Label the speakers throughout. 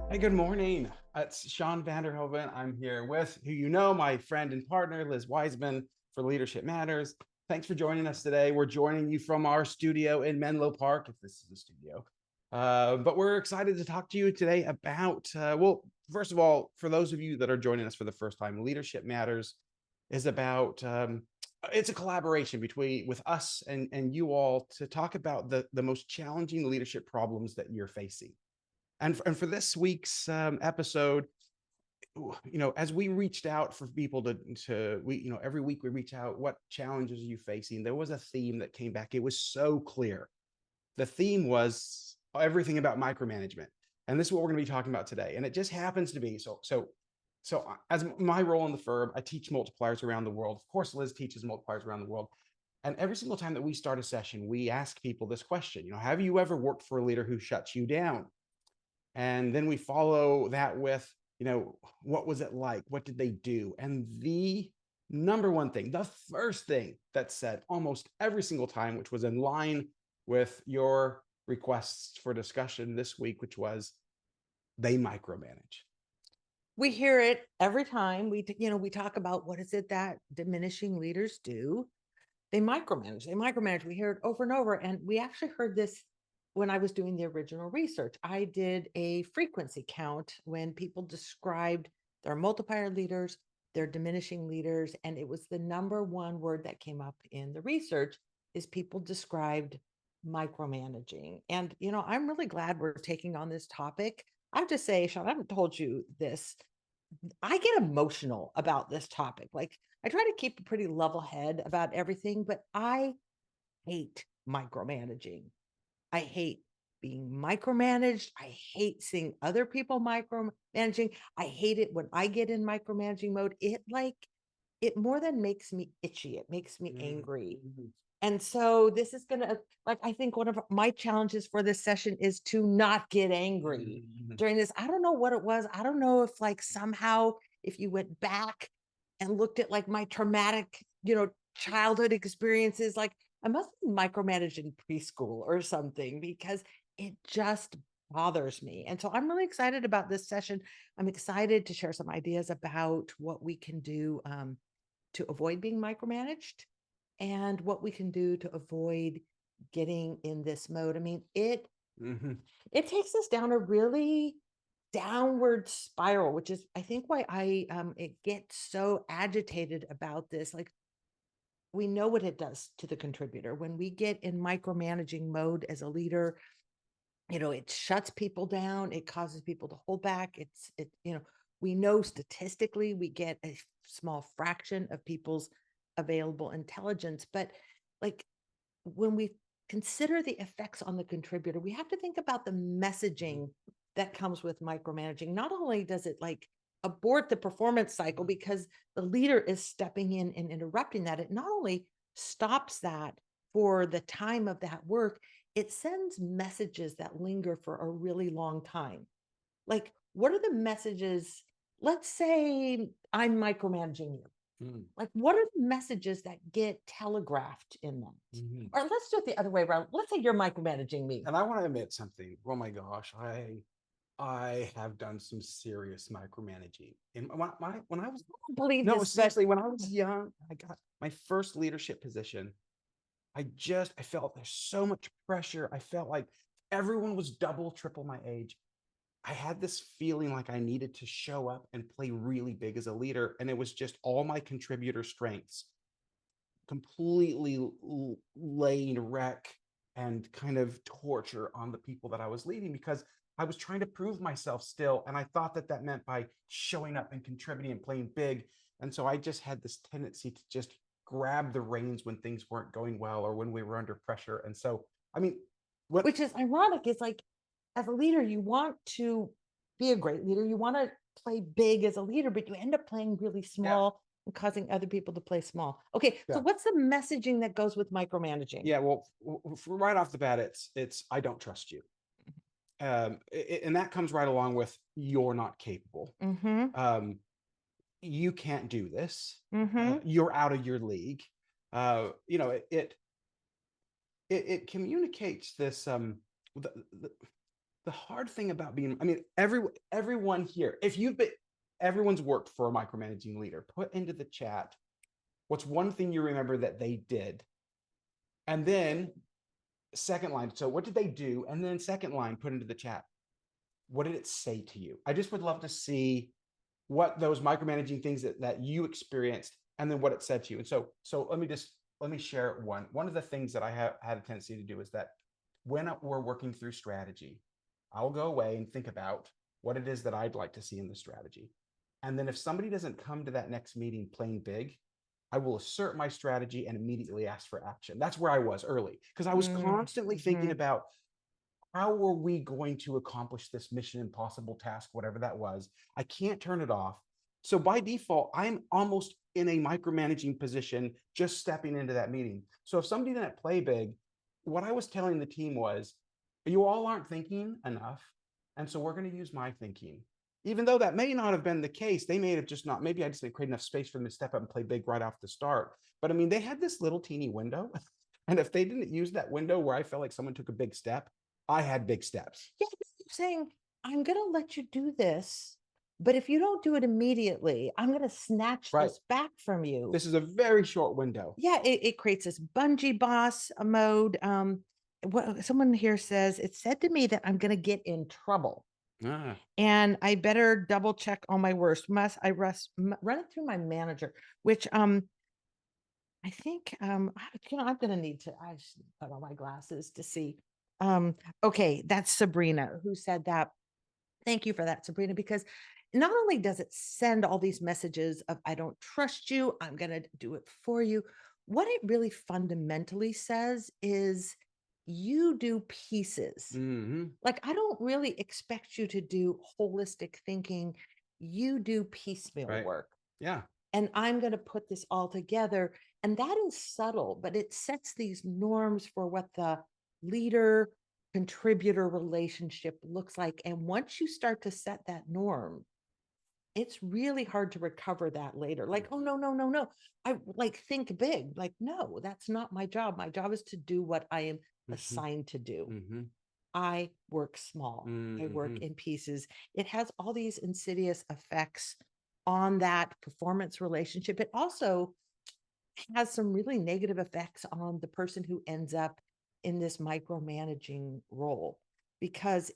Speaker 1: Hey, good morning. It's Shawn Vanderhoven. I'm here with who you know, my friend and partner, Liz Wiseman for Leadership Matters. Thanks for joining us today. We're joining you from our studio in Menlo Park, if this is a studio. But we're excited to talk to you today about, well, first of all, for those of you that are joining us for the first time, Leadership Matters is about, it's a collaboration with us and you all to talk about the most challenging leadership problems that you're facing. And for this week's episode, as we reached out for people every week we reach out, what challenges are you facing? There was a theme that came back. It was so clear. The theme was everything about micromanagement. And this is what we're going to be talking about today. And it just happens to be so as my role in the firm, I teach multipliers around the world. Of course, Liz teaches multipliers around the world. And every single time that we start a session, we ask people this question, have you ever worked for a leader who shuts you down? And then we follow that with, what was it like? What did they do? And the number one thing, the first thing that's said almost every single time, which was in line with your requests for discussion this week, which was they micromanage.
Speaker 2: We hear it every time we talk about what is it that diminishing leaders do. They micromanage. We hear it over and over. And we actually heard this when I was doing the original research. I did a frequency count when people described their multiplier leaders, their diminishing leaders. And it was the number one word that came up in the research is people described micromanaging. And, I'm really glad we're taking on this topic. I have to say, Shawn, I haven't told you this. I get emotional about this topic. Like, I try to keep a pretty level head about everything, but I hate micromanaging. I hate being micromanaged. I hate seeing other people micromanaging. I hate it when I get in micromanaging mode. It more than makes me itchy. It makes me angry.
Speaker 1: Mm-hmm.
Speaker 2: And so this is going to, I think one of my challenges for this session is to not get angry during this. I don't know what it was. I don't know if somehow if you went back and looked at my traumatic, childhood experiences, I must have micromanaged in preschool or something because it just bothers me. And so I'm really excited about this session. I'm excited to share some ideas about what we can do to avoid being micromanaged and what we can do to avoid getting in this mode. I mean, it takes us down a really downward spiral, which is I think why I it gets so agitated about this. Like, we know what it does to the contributor when we get in micromanaging mode as a leader. It shuts people down, it causes people to hold back. We know statistically we get a small fraction of people's available intelligence, but when we consider the effects on the contributor, we have to think about the messaging that comes with micromanaging. Not only does it abort the performance cycle because the leader is stepping in and interrupting that, it not only stops that for the time of that work, it sends messages that linger for a really long time. What are the messages? Let's say I'm micromanaging you. What are the messages that get telegraphed in that? Or let's do it the other way around. Let's say you're micromanaging me.
Speaker 1: And I want to admit something. Oh my gosh, I have done some serious micromanaging. And when I was seriously, when I was young, I got my first leadership position. I felt there's so much pressure. I felt like everyone was double, triple my age. I had this feeling like I needed to show up and play really big as a leader. And it was just all my contributor strengths completely laying wreck and kind of torture on the people that I was leading because I was trying to prove myself still. And I thought that meant by showing up and contributing and playing big. And so I just had this tendency to just grab the reins when things weren't going well or when we were under pressure. And so, I mean,
Speaker 2: which is ironic. It's as a leader, you want to be a great leader. You want to play big as a leader, but you end up playing really small and causing other people to play small. Okay. So what's the messaging that goes with micromanaging?
Speaker 1: Yeah. Well, right off the bat, it's, I don't trust you. And that comes right along with you're not capable. You can't do this. You're out of your league. It communicates this the hard thing about being, I mean, everyone here, everyone's worked for a micromanaging leader, put into the chat, what's one thing you remember that they did? And then second line, so what did they do? And then second line, put into the chat, what did it say to you? I just would love to see what those micromanaging things that you experienced and then what it said to you. And so let me share one. One of the things that I have had a tendency to do is that when we're working through strategy, I'll go away and think about what it is that I'd like to see in the strategy. And then if somebody doesn't come to that next meeting playing big, I will assert my strategy and immediately ask for action. That's where I was early because I was constantly thinking about how are we going to accomplish this mission impossible task, whatever that was. I can't turn it off. So by default, I'm almost in a micromanaging position, just stepping into that meeting. So if somebody didn't play big, what I was telling the team was, you all aren't thinking enough. And so we're going to use my thinking. Even though that may not have been the case, they may have just not, maybe I just didn't create enough space for them to step up and play big right off the start. But I mean, they had this little teeny window. And if they didn't use that window where I felt like someone took a big step, I had big steps.
Speaker 2: Yeah, saying, I'm going to let you do this, but if you don't do it immediately, I'm going to snatch
Speaker 1: Right.
Speaker 2: this back from you.
Speaker 1: This is a very short window.
Speaker 2: Yeah, it creates this bungee boss mode. What someone here says, it said to me that I'm going to get in trouble. And I better double check on my worst. Must I run it through my manager, which I think I'm gonna need to I should put on my glasses to see. Okay, that's Sabrina who said that. Thank you for that, Sabrina, because not only does it send all these messages of I don't trust you, I'm gonna do it for you. What it really fundamentally says is you do pieces. Like, I don't really expect you to do holistic thinking. You do piecemeal work.
Speaker 1: Yeah.
Speaker 2: And I'm going to put this all together. And that is subtle, but it sets these norms for what the leader contributor relationship looks like. And once you start to set that norm, it's really hard to recover that later. Like, oh, no. I like think big. Like, no, that's not my job. My job is to do what I am assigned to do. I work small. I work in pieces. It has all these insidious effects on that performance relationship. It also has some really negative effects on the person who ends up in this micromanaging role, because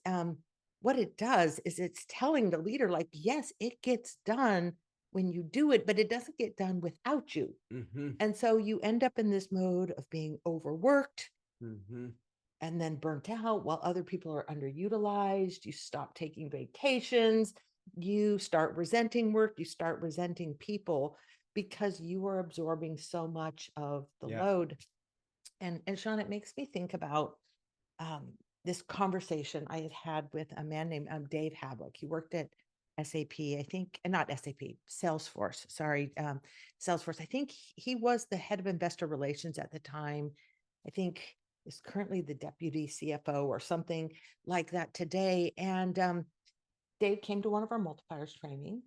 Speaker 2: what it does is it's telling the leader, like, yes, it gets done when you do it, but it doesn't get done without you. And so you end up in this mode of being overworked and then burnt out while other people are underutilized. You stop taking vacations. You start resenting work. You start resenting people because you are absorbing so much of the load. And Shawn, it makes me think about this conversation I had with a man named Dave Havlick. He worked at SAP, I think, and not SAP, Salesforce. Sorry, Salesforce. I think he was the head of investor relations at the time. I think is currently the deputy CFO or something like that today. And Dave came to one of our multipliers training,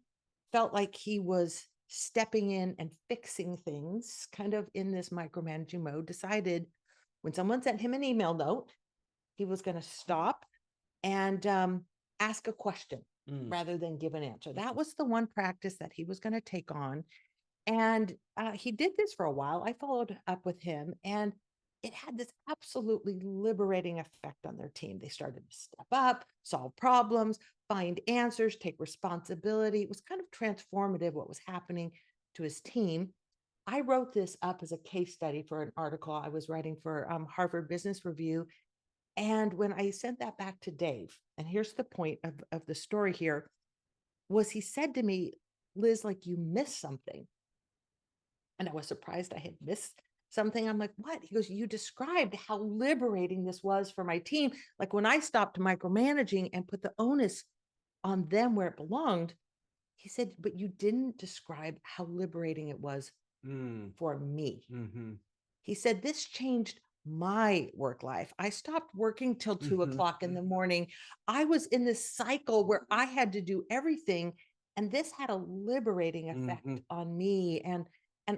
Speaker 2: felt like he was stepping in and fixing things kind of in this micromanaging mode, decided when someone sent him an email note, he was going to stop and ask a question rather than give an answer. That was the one practice that he was going to take on. And he did this for a while. I followed up with him, and it had this absolutely liberating effect on their team. They started to step up, solve problems, find answers, take responsibility. It was kind of transformative what was happening to his team. I wrote this up as a case study for an article I was writing for Harvard Business Review. And when I sent that back to Dave, and here's the point of the story here, was he said to me, Liz, like, you missed something. And I was surprised I had missed something. I'm like, what? He goes, you described how liberating this was for my team. Like, when I stopped micromanaging and put the onus on them where it belonged, he said, but you didn't describe how liberating it was for me. He said, this changed my work life. I stopped working till 2 o'clock in the morning. I was in this cycle where I had to do everything. And this had a liberating effect on me. And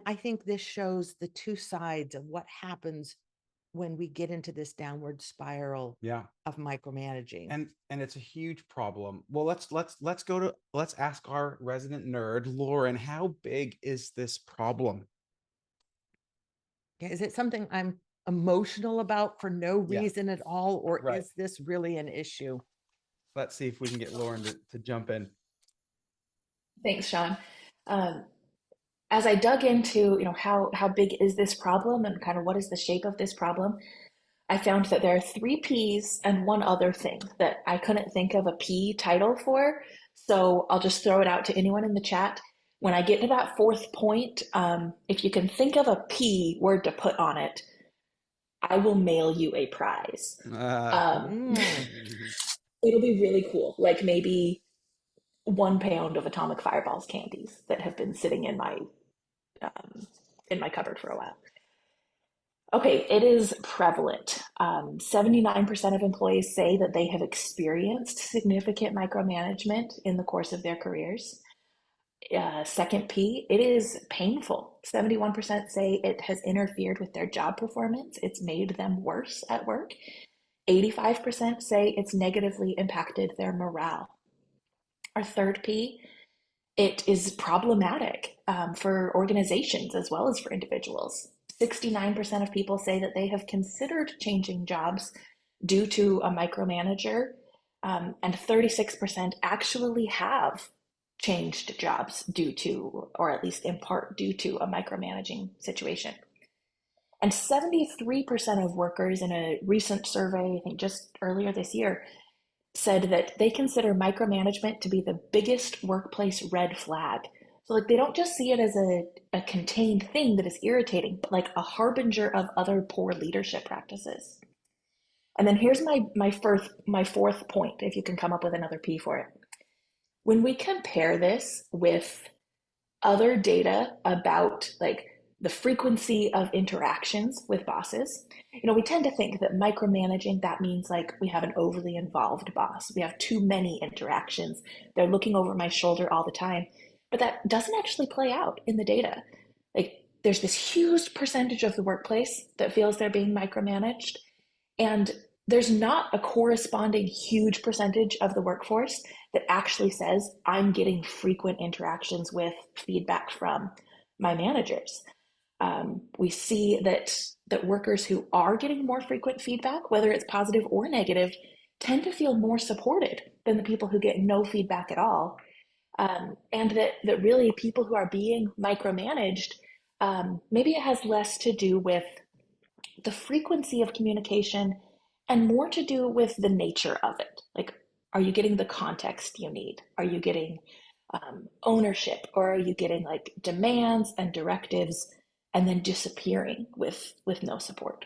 Speaker 2: I think this shows the two sides of what happens when we get into this downward spiral
Speaker 1: Yeah.
Speaker 2: of micromanaging.
Speaker 1: And it's a huge problem. Well, let's ask our resident nerd, Lauren, how big is this problem?
Speaker 2: Is it something I'm emotional about for no
Speaker 1: Yeah.
Speaker 2: reason at all, or
Speaker 1: Right.
Speaker 2: is this really an issue?
Speaker 1: Let's see if we can get Lauren to jump in.
Speaker 3: Thanks, Shawn. Um, as I dug into, how big is this problem and kind of what is the shape of this problem, I found that there are 3 P's and one other thing that I couldn't think of a P title for. So I'll just throw it out to anyone in the chat. When I get to that 4th point, if you can think of a P word to put on it, I will mail you a prize. It'll be really cool. Like maybe 1 pound of atomic fireballs candies that have been sitting in my cupboard for a while. Okay, it is prevalent. 79% of employees say that they have experienced significant micromanagement in the course of their careers. Second P, it is painful. 71% say it has interfered with their job performance. It's made them worse at work. 85% say it's negatively impacted their morale. Our third P, it is problematic for organizations as well as for individuals. 69% of people say that they have considered changing jobs due to a micromanager, and 36% actually have changed jobs due to, or at least in part due to, a micromanaging situation. And 73% of workers in a recent survey, I think just earlier this year, said that they consider micromanagement to be the biggest workplace red flag. So like they don't just see it as a contained thing that is irritating, but like a harbinger of other poor leadership practices. And then here's my 4th point, if you can come up with another P for it. When we compare this with other data about like the frequency of interactions with bosses, we tend to think that micromanaging, that means like we have an overly involved boss. We have too many interactions. They're looking over my shoulder all the time. But that doesn't actually play out in the data. Like there's this huge percentage of the workplace that feels they're being micromanaged. And there's not a corresponding huge percentage of the workforce that actually says, I'm getting frequent interactions with feedback from my managers. We see that workers who are getting more frequent feedback, whether it's positive or negative, tend to feel more supported than the people who get no feedback at all. And that really people who are being micromanaged, maybe it has less to do with the frequency of communication and more to do with the nature of it. Like, are you getting the context you need? Are you getting ownership, or are you getting like demands and directives and then disappearing with no support?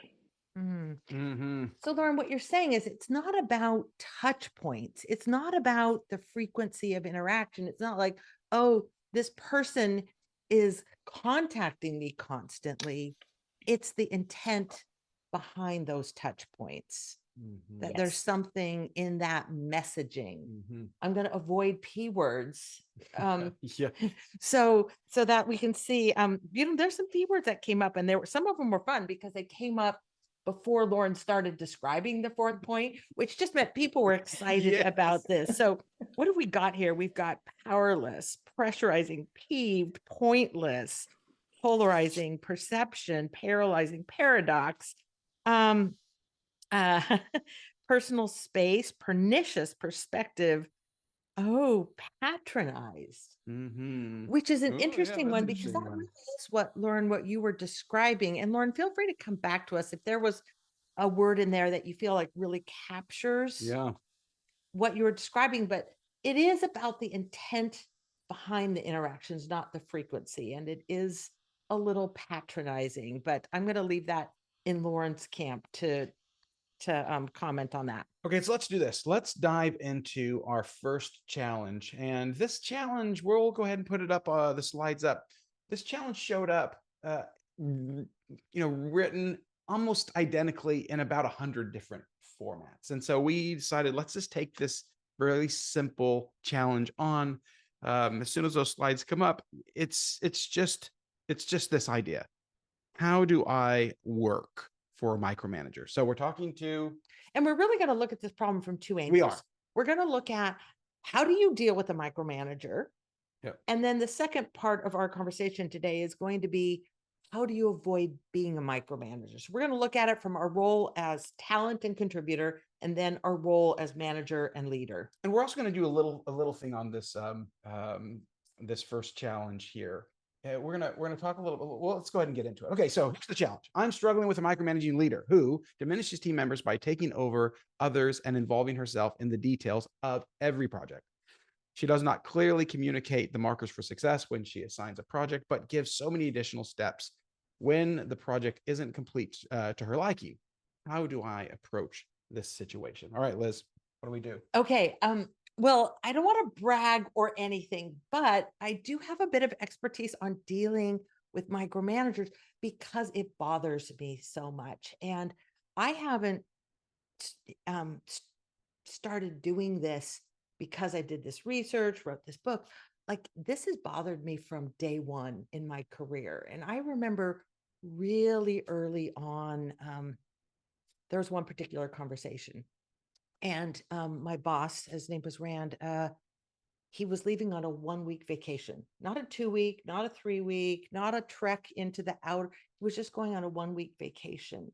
Speaker 2: So Lauren, what you're saying is it's not about touch points. It's not about the frequency of interaction. It's not like, oh, this person is contacting me constantly. It's the intent behind those touch points. That there's something in that messaging. I'm going to avoid P words. So that we can see, there's some P words that came up, and some of them were fun because they came up before Lauren started describing the 4th point, which just meant people were excited about this. So what have we got here? We've got powerless, pressurizing, peeved, pointless, polarizing, perception, paralyzing, paradox, personal space, pernicious, perspective, patronized, which is an interesting one, because that really is what, Lauren, what you were describing. And Lauren, feel free to come back to us if there was a word in there that you feel like really captures what you were describing. But it is about the intent behind the interactions, not the frequency. And it is a little patronizing, but I'm going to leave that in Lauren's camp to comment on that.
Speaker 1: Okay, so let's do this. Let's dive into our first challenge. And this challenge, we'll go ahead and put it up, the slides up. This challenge showed up, written almost identically in about 100 different formats. And so we decided, let's just take this really simple challenge on. As soon as those slides come up, it's just this idea. How do I work for a micromanager. So we're talking to,
Speaker 2: And we're really going to look at this problem from two angles.
Speaker 1: we are.
Speaker 2: We're going to look at how do you deal with a micromanager?
Speaker 1: Yep.
Speaker 2: And then the second part of our conversation today is going to be, how do you avoid being a micromanager? So we're going to look at it from our role as talent and contributor, and then our role as manager and leader.
Speaker 1: And we're also going to do a little thing on this this first challenge here. We're gonna talk a little. Well, let's go ahead and get into it. Okay, so here's the challenge. I'm struggling with a micromanaging leader who diminishes team members by taking over others and involving herself in the details of every project. She does not clearly communicate the markers for success when she assigns a project, but gives so many additional steps when the project isn't complete to her liking. How do I approach this situation? All right, Liz, what do we do?
Speaker 2: Okay. Well, I don't want to brag or anything, but I do have a bit of expertise on dealing with micromanagers because it bothers me so much. And I haven't started doing this because I did this research, wrote this book. Like, this has bothered me from day one in my career. And I remember really early on, there was one particular conversation. And my boss, his name was Rand, he was leaving on a 1 week vacation, not a 2 week, not a 3 week, not a trek into the outer. He was just going on a 1 week vacation.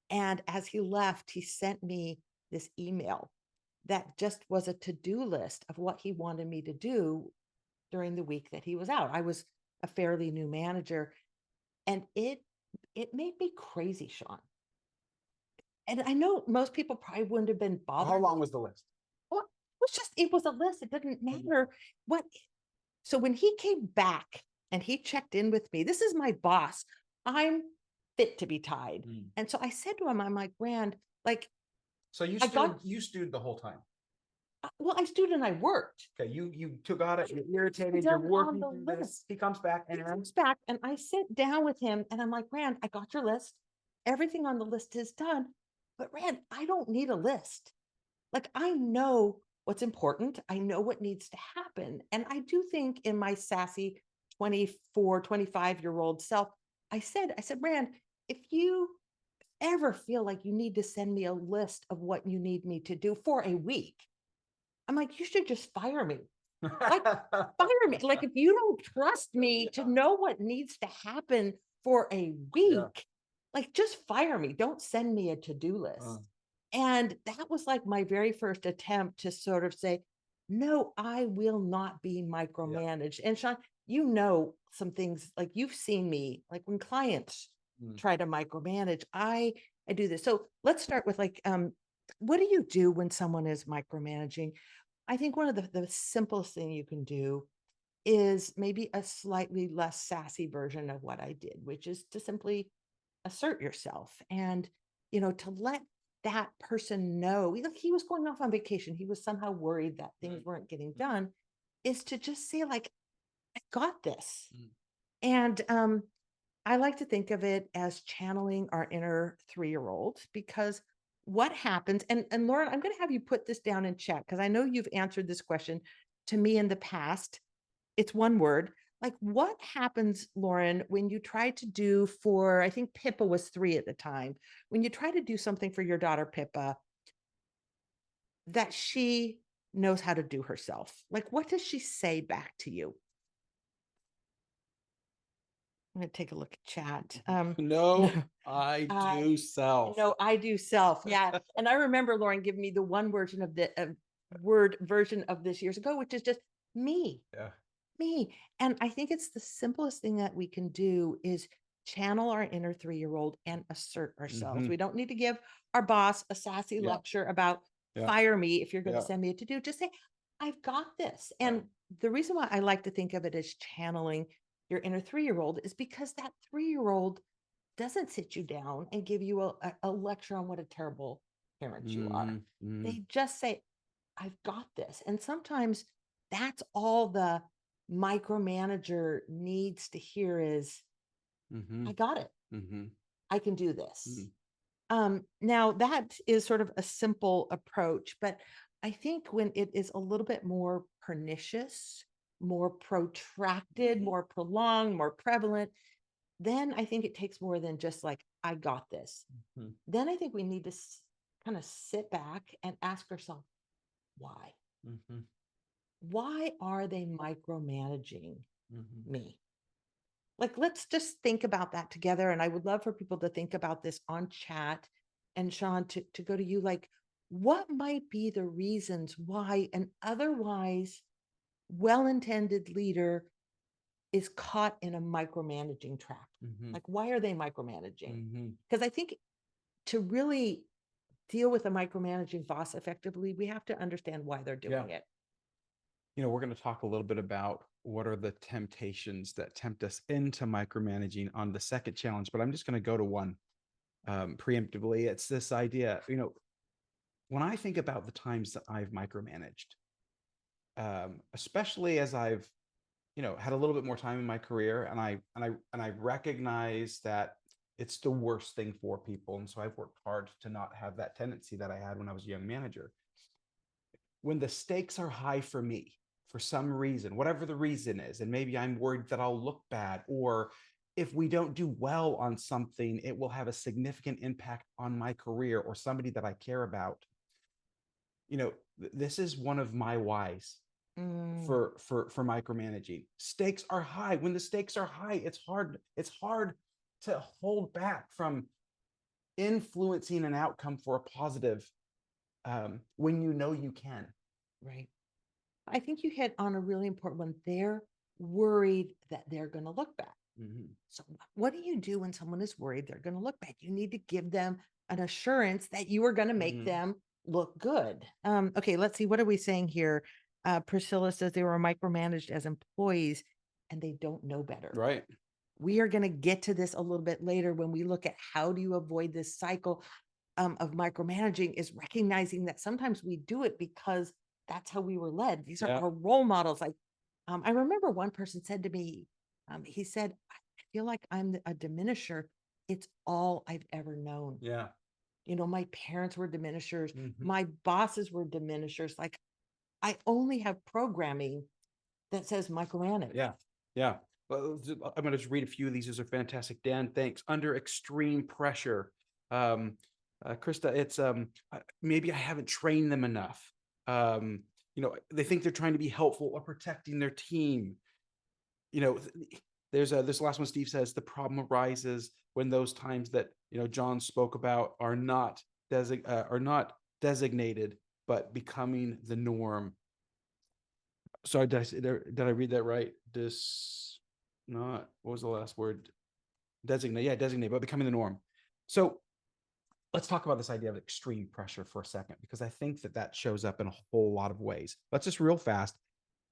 Speaker 2: And as he left, he sent me this email that just was a to-do list of what he wanted me to do during the week that he was out. I was a fairly new manager, and it made me crazy, Shawn. And I know most people probably wouldn't have been bothered.
Speaker 1: How long was the list?
Speaker 2: Well, it was a list. It didn't matter what. So when he came back and he checked in with me, this is my boss. I'm fit to be tied. And so I said to him, I'm like, Rand, like,
Speaker 1: so you stewed the whole time.
Speaker 2: Well, I stewed and I worked.
Speaker 1: Okay, you took out it, you're irritated, you're working through this. He comes back and
Speaker 2: I sit down with him and I'm like, Rand, I got your list. Everything on the list is done. But Rand, I don't need a list. Like, I know what's important. I know what needs to happen. And I do think in my sassy 24, 25-year-old self, I said, Rand, if you ever feel like you need to send me a list of what you need me to do for a week, I'm like, you should just fire me. Like, fire me. Like, if you don't trust me to know what needs to happen for a week, like, just fire me. Don't send me a to-do list. And that was like my very first attempt to sort of say, no, I will not be micromanaged. And Shawn, you know, some things, like, you've seen me, like, when clients try to micromanage, I do this. So let's start with, like, what do you do when someone is micromanaging? I think one of the simplest thing you can do is maybe a slightly less sassy version of what I did, which is to simply assert yourself and, to let that person know. He was going off on vacation. He was somehow worried that things weren't getting done, is to just say, like, I got this. And I like to think of it as channeling our inner 3-year-old, because what happens, and Lauren, I'm going to have you put this down in chat, because I know you've answered this question to me in the past. It's one word. Like, what happens, Lauren, when you try to do for, I think Pippa was 3 at the time, when you try to do something for your daughter, Pippa, that she knows how to do herself? Like, what does she say back to you? I'm going to take a look at chat.
Speaker 1: No, I do self.
Speaker 2: No, I do self. Yeah. And I remember Lauren giving me the one version of the word version of this years ago, which is just me.
Speaker 1: Yeah.
Speaker 2: Me. And I think it's the simplest thing that we can do is channel our inner 3-year-old and assert ourselves. We don't need to give our boss a sassy lecture about fire me if you're going to send me a to-do. Just say, I've got this. And the reason why I like to think of it as channeling your inner 3-year-old is because that 3-year-old doesn't sit you down and give you a lecture on what a terrible parent you are. They just say, I've got this. And sometimes that's all the micromanager needs to hear is, I got it. I can do this. Now that is sort of a simple approach, but I think when it is a little bit more pernicious, more protracted, more prolonged, more prevalent, then I think it takes more than just like I got this.
Speaker 1: Mhm.
Speaker 2: Then I think we need to kind of sit back and ask ourselves, why?
Speaker 1: Mhm.
Speaker 2: Why are they micromanaging
Speaker 1: Mhm.
Speaker 2: me? Like, let's just think about that together. And I would love for people to think about this on chat. And Shawn, to go to you, like, what might be the reasons why an otherwise well-intended leader is caught in a micromanaging trap?
Speaker 1: Mhm.
Speaker 2: Like, why are they micromanaging?
Speaker 1: Mhm.
Speaker 2: Because I think to really deal with a micromanaging boss effectively, we have to understand why they're doing it.
Speaker 1: We're going to talk a little bit about what are the temptations that tempt us into micromanaging on the second challenge, but I'm just going to go to one preemptively. It's this idea, when I think about the times that I've micromanaged, especially as I've, had a little bit more time in my career, and I recognize that it's the worst thing for people. And so I've worked hard to not have that tendency that I had when I was a young manager. When the stakes are high for me, for some reason, whatever the reason is, and maybe I'm worried that I'll look bad, or if we don't do well on something, it will have a significant impact on my career or somebody that I care about. This is one of my whys for micromanaging. Stakes are high. When the stakes are high, it's hard to hold back from influencing an outcome for a positive, when you can.
Speaker 2: Right. I think you hit on a really important one. They're worried that they're going to look bad. So what do you do when someone is worried they're going to look bad? You need to give them an assurance that you are going to make them look good. Okay, let's see. What are we saying here? Priscilla says they were micromanaged as employees and they don't know better.
Speaker 1: Right.
Speaker 2: We are going to get to this a little bit later when we look at how do you avoid this cycle of micromanaging, is recognizing that sometimes we do it because that's how we were led. These are our role models. Like, I remember one person said to me, he said, I feel like I'm a diminisher. It's all I've ever known.
Speaker 1: Yeah.
Speaker 2: My parents were diminishers. My bosses were diminishers. Like, I only have programming that says micromanage.
Speaker 1: Yeah. Yeah. Well, I'm going to just read a few of these. These are fantastic. Dan, thanks. Under extreme pressure. Krista, it's maybe I haven't trained them enough. They think they're trying to be helpful or protecting their team. There's this last one. Steve says the problem arises when those times that John spoke about are not designated, but becoming the norm. Sorry, did I read that right? What was the last word? Designate. Yeah, designate, but becoming the norm. So let's talk about this idea of extreme pressure for a second, because I think that shows up in a whole lot of ways. Let's just real fast.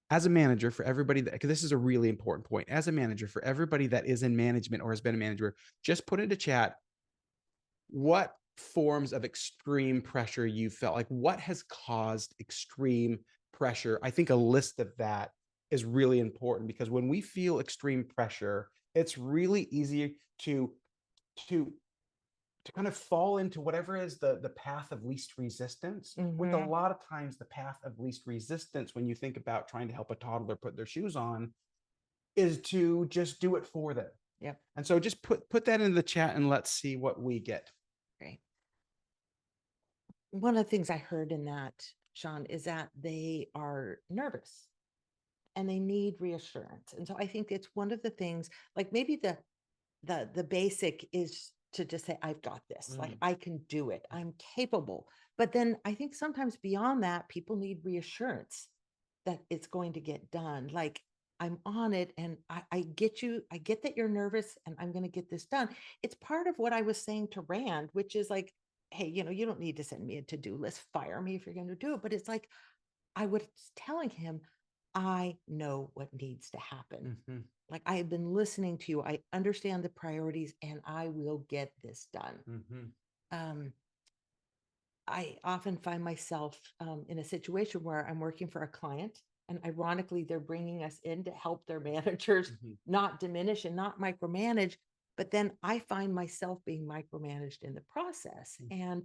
Speaker 1: As a manager, for everybody because this is a really important point. As a manager, for everybody that is in management or has been a manager, just put into chat what forms of extreme pressure you felt. Like, what has caused extreme pressure? I think a list of that is really important, because when we feel extreme pressure, it's really easy to kind of fall into whatever is the path of least resistance. With a lot of times the path of least resistance, when you think about trying to help a toddler put their shoes on, is to just do it for them.
Speaker 2: Yep.
Speaker 1: And so just put that in the chat and let's see what we get.
Speaker 2: Great. One of the things I heard in that, Shawn, is that they are nervous and they need reassurance. And so I think it's one of the things, like maybe the basic is to just say, I've got this, like I can do it, I'm capable. But then I think sometimes beyond that, people need reassurance that it's going to get done. Like, I'm on it and I get you. I get that you're nervous and I'm going to get this done. It's part of what I was saying to Rand, which is like, hey, you don't need to send me a to-do list, fire me if you're going to do it. But it's like, I was telling him, I know what needs to happen. Like, I have been listening to you. I understand the priorities and I will get this done. I often find myself in a situation where I'm working for a client, and ironically, they're bringing us in to help their managers not diminish and not micromanage. But then I find myself being micromanaged in the process. And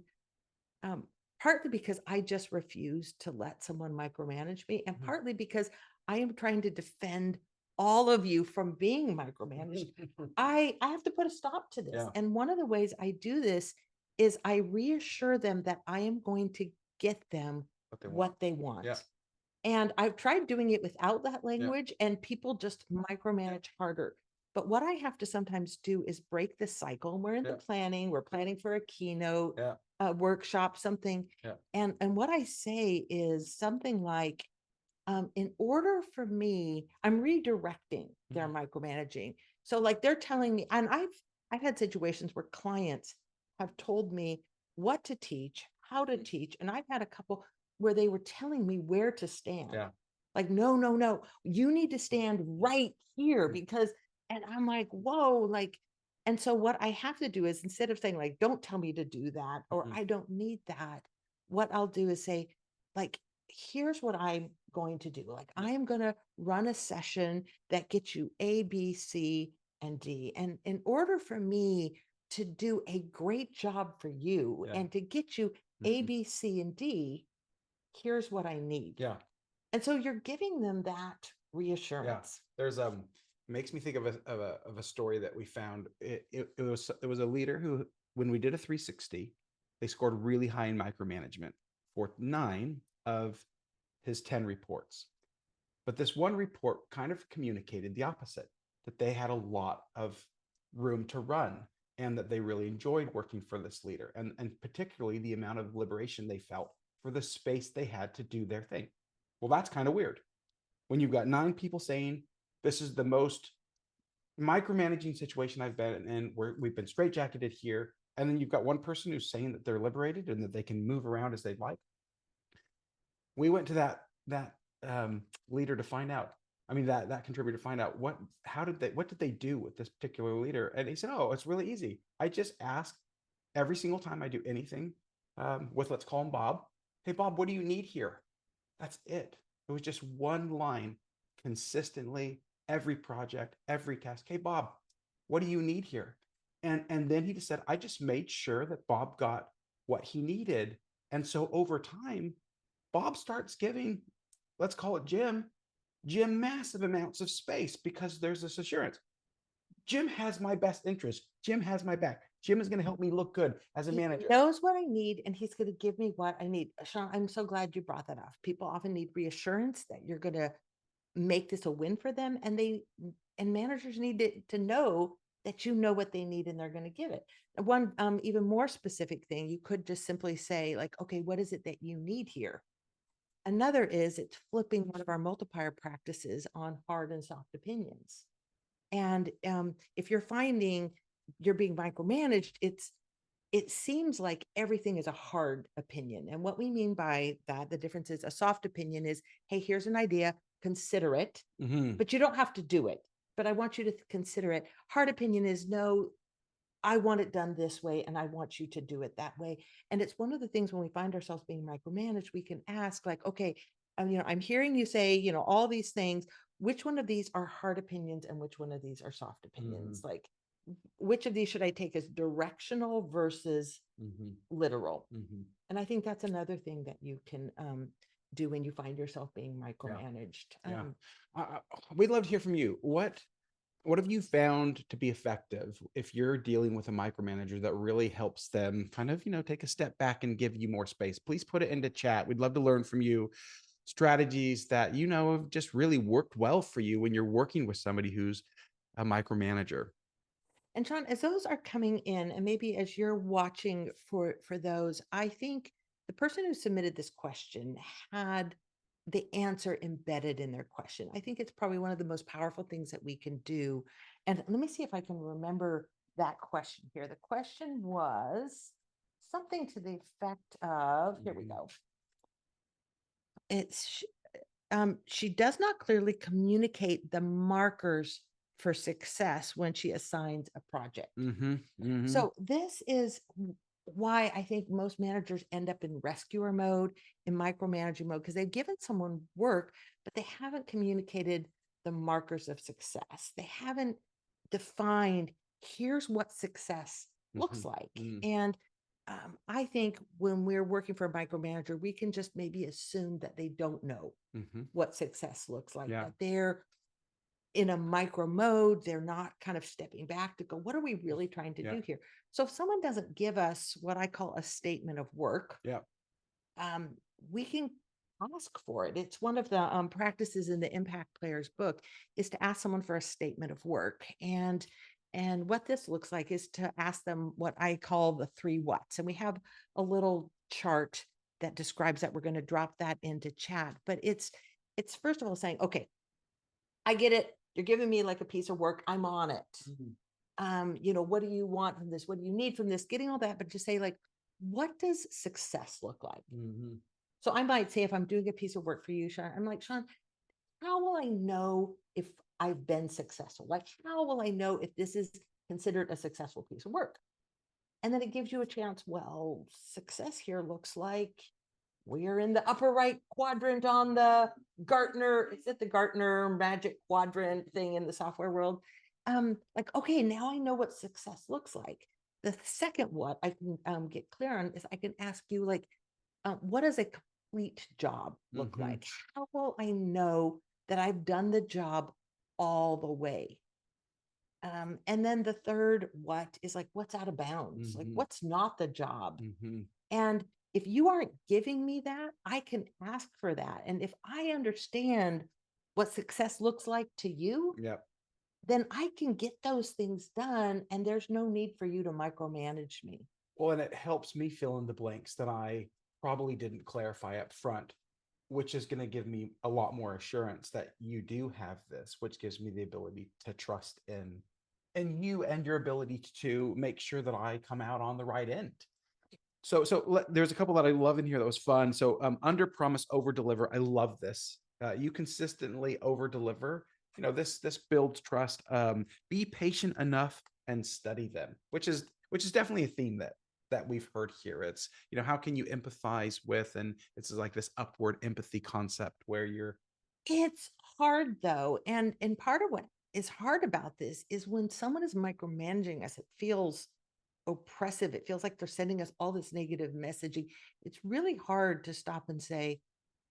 Speaker 2: partly because I just refuse to let someone micromanage me, and partly because I am trying to defend all of you from being micromanaged, I have to put a stop to this.
Speaker 1: Yeah.
Speaker 2: And one of the ways I do this is I reassure them that I am going to get them what they want.
Speaker 1: Yeah.
Speaker 2: And I've tried doing it without that language, and people just micromanage harder. But what I have to sometimes do is break the cycle. We're in the planning, we're planning for a keynote, a workshop, something. And what I say is something like, in order for me, I'm redirecting their micromanaging. So like they're telling me, and I've had situations where clients have told me what to teach, how to teach, and I've had a couple where they were telling me where to stand. Like, no, you need to stand right here because, and I'm like, whoa, like, and so what I have to do is instead of saying like, don't tell me to do that, or I don't need that, what I'll do is say, like, here's what I'm going to do. Like, I am going to run a session that gets you A, B, C, and D. And in order for me to do a great job for you and to get you A, B, C, and D, here's what I need. And so you're giving them that reassurance.
Speaker 1: There's makes me think of a story that we found. It was a leader who, when we did a 360, they scored really high in micromanagement for 9 of his 10 reports. But this one report kind of communicated the opposite, that they had a lot of room to run and that they really enjoyed working for this leader, and particularly the amount of liberation they felt for the space they had to do their thing. Well, that's kind of weird when you've got 9 people saying this is the most micromanaging situation I've been in, where we've been straitjacketed here, and then you've got one person who's saying that they're liberated and that they can move around as they'd like. We went to that leader to find out. I mean, that contributor to find out what did they do with this particular leader? And he said, oh, it's really easy. I just ask every single time I do anything with, let's call him Bob. Hey, Bob, what do you need here? That's it. It was just one line consistently, every project, every task. Hey, Bob, what do you need here? And then he just said, I just made sure that Bob got what he needed. And so over time, Bob starts giving, let's call it Jim massive amounts of space because there's this assurance. Jim has my best interest. Jim has my back. Jim is going to help me look good as a manager.
Speaker 2: He knows what I need, and he's going to give me what I need. Shawn, I'm so glad you brought that up. People often need reassurance that you're going to make this a win for them, and managers need to know that you know what they need and they're going to give it. One even more specific thing, you could just simply say like, okay, what is it that you need here? Another is it's flipping one of our multiplier practices on hard and soft opinions. And if you're finding you're being micromanaged, it seems like everything is a hard opinion. And what we mean by that, the difference is a soft opinion is, hey, here's an idea, consider it, but you don't have to do it. But I want you to consider it. Hard opinion is, no, I want it done this way, and I want you to do it that way. And it's one of the things when we find ourselves being micromanaged, we can ask like, okay, I'm hearing you say, all these things. Which one of these are hard opinions and which one of these are soft opinions? Like, which of these should I take as directional versus literal? And I think that's another thing that you can do when you find yourself being micromanaged.
Speaker 1: We'd love to hear from you. What have you found to be effective if you're dealing with a micromanager that really helps them kind of, take a step back and give you more space? Please put it into chat. We'd love to learn from you. Strategies that have just really worked well for you when you're working with somebody who's a micromanager.
Speaker 2: And Shawn, as those are coming in, and maybe as you're watching for those, I think the person who submitted this question had the answer embedded in their question. I think it's probably one of the most powerful things that we can do. And let me see if I can remember that question here. The question was something to the effect of, here we go. It's she does not clearly communicate the markers for success when she assigns a project. So this is why I think most managers end up in rescuer mode, in micromanaging mode, because they've given someone work, but they haven't communicated the markers of success. They haven't defined, here's what success looks like. And I think when we're working for a micromanager, we can just maybe assume that they don't know what success looks like, that they're in a micro mode. They're not kind of stepping back to go, what are we really trying to
Speaker 1: Yeah.
Speaker 2: do here? So if someone doesn't give us what I call a statement of work,
Speaker 1: Yeah.
Speaker 2: we can ask for it. It's one of the practices in the Impact Players book is to ask someone for a statement of work. And what this looks like is to ask them what I call the 3 whats. And we have a little chart that describes that. We're going to drop that into chat. But it's first of all saying, okay, I get it. You're giving me like a piece of work. I'm on it. What do you want from this? What do you need from this? Getting all that, but just say like, what does success look like? So I might say, if I'm doing a piece of work for you, Shawn, I'm like, Shawn, how will I know if I've been successful? Like, how will I know if this is considered a successful piece of work? And then it gives you a chance. Well, success here looks like we're in the upper right quadrant on the Gartner. Is it the Gartner Magic Quadrant thing in the software world? Like, okay, now I know what success looks like. The second what I can get clear on is I can ask you, like, what does a complete job look like? How will I know that I've done the job all the way? And then the third what is like, what's out of bounds? Like, what's not the job? And if you aren't giving me that, I can ask for that. And if I understand what success looks like to you, then I can get those things done. And there's no need for you to micromanage me.
Speaker 1: Well, and it helps me fill in the blanks that I probably didn't clarify up front, which is going to give me a lot more assurance that you do have this, which gives me the ability to trust in you and your ability to make sure that I come out on the right end. So there's a couple that I love in here that was fun. So under promise, over deliver. I love this. You consistently over deliver. This builds trust. Be patient enough and study them, which is definitely a theme that we've heard here. It's, how can you empathize with, and it's like this upward empathy concept where
Speaker 2: it's hard though. And part of what is hard about this is when someone is micromanaging us, it feels oppressive. It feels like they're sending us all this negative messaging. It's really hard to stop and say,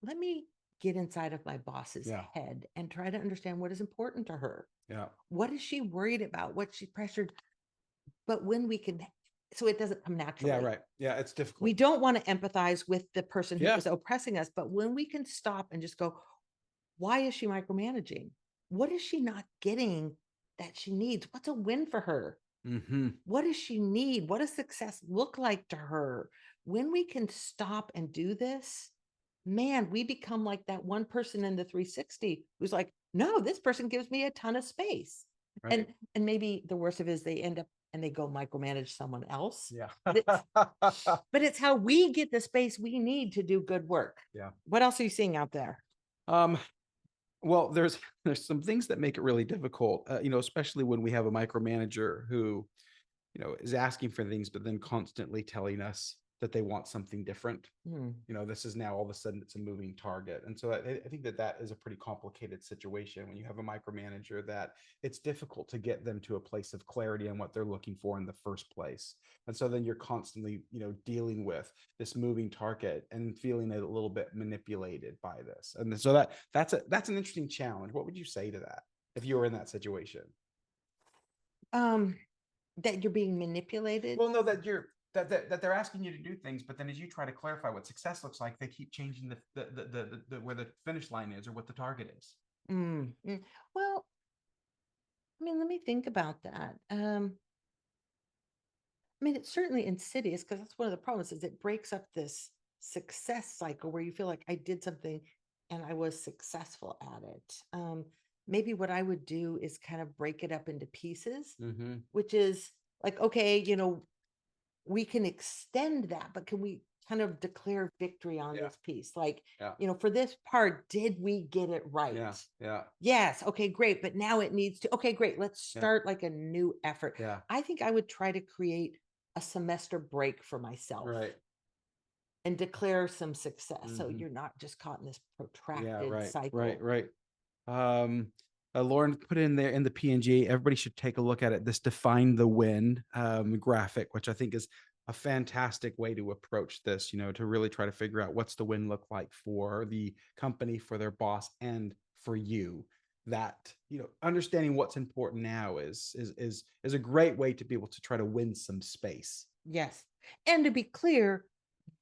Speaker 2: let me get inside of my boss's head and try to understand what is important to her. What is she worried about? What's she pressured? But when we can, so it doesn't come naturally.
Speaker 1: It's difficult.
Speaker 2: We don't want to empathize with the person who is oppressing us, but when we can stop and just go, why is she micromanaging? What is she not getting that she needs? What's a win for her? What does she need? What does success look like to her? When we can stop and do this, man, we become like that one person in the 360 who's like, no, this person gives me a ton of space. And maybe the worst of it is they end up and they go micromanage someone else. But it's how we get the space we need to do good work. What else are you seeing out there?
Speaker 1: Well, there's some things that make it really difficult, especially when we have a micromanager who, is asking for things, but then constantly telling us that they want something different. This is now all of a sudden it's a moving target. And so I think that is a pretty complicated situation when you have a micromanager, that it's difficult to get them to a place of clarity on what they're looking for in the first place. And so then you're constantly, dealing with this moving target and feeling a little bit manipulated by this. And so that's an interesting challenge. What would you say to that if you were in that situation?
Speaker 2: That you're being manipulated?
Speaker 1: Well, no, that they're asking you to do things, but then as you try to clarify what success looks like, they keep changing the where the finish line is or what the target is.
Speaker 2: Well, I mean, let me think about that. I mean, it's certainly insidious because that's one of the problems is it breaks up this success cycle where you feel like I did something and I was successful at it. Maybe what I would do is kind of break it up into pieces, which is like, okay, we can extend that, but can we kind of declare victory on this piece? Like, for this part, did we get it right? Yes. Okay, great. But now it needs to, okay, great. Let's start like a new effort. I think I would try to create a semester break for myself. And declare some success. So you're not just caught in this protracted cycle.
Speaker 1: Lauren put in there in the PNG, everybody should take a look at it. This define the win graphic, which I think is a fantastic way to approach this, to really try to figure out what's the win look like for the company, for their boss, and for you. that, understanding what's important now is a great way to be able to try to win some space.
Speaker 2: Yes. And to be clear,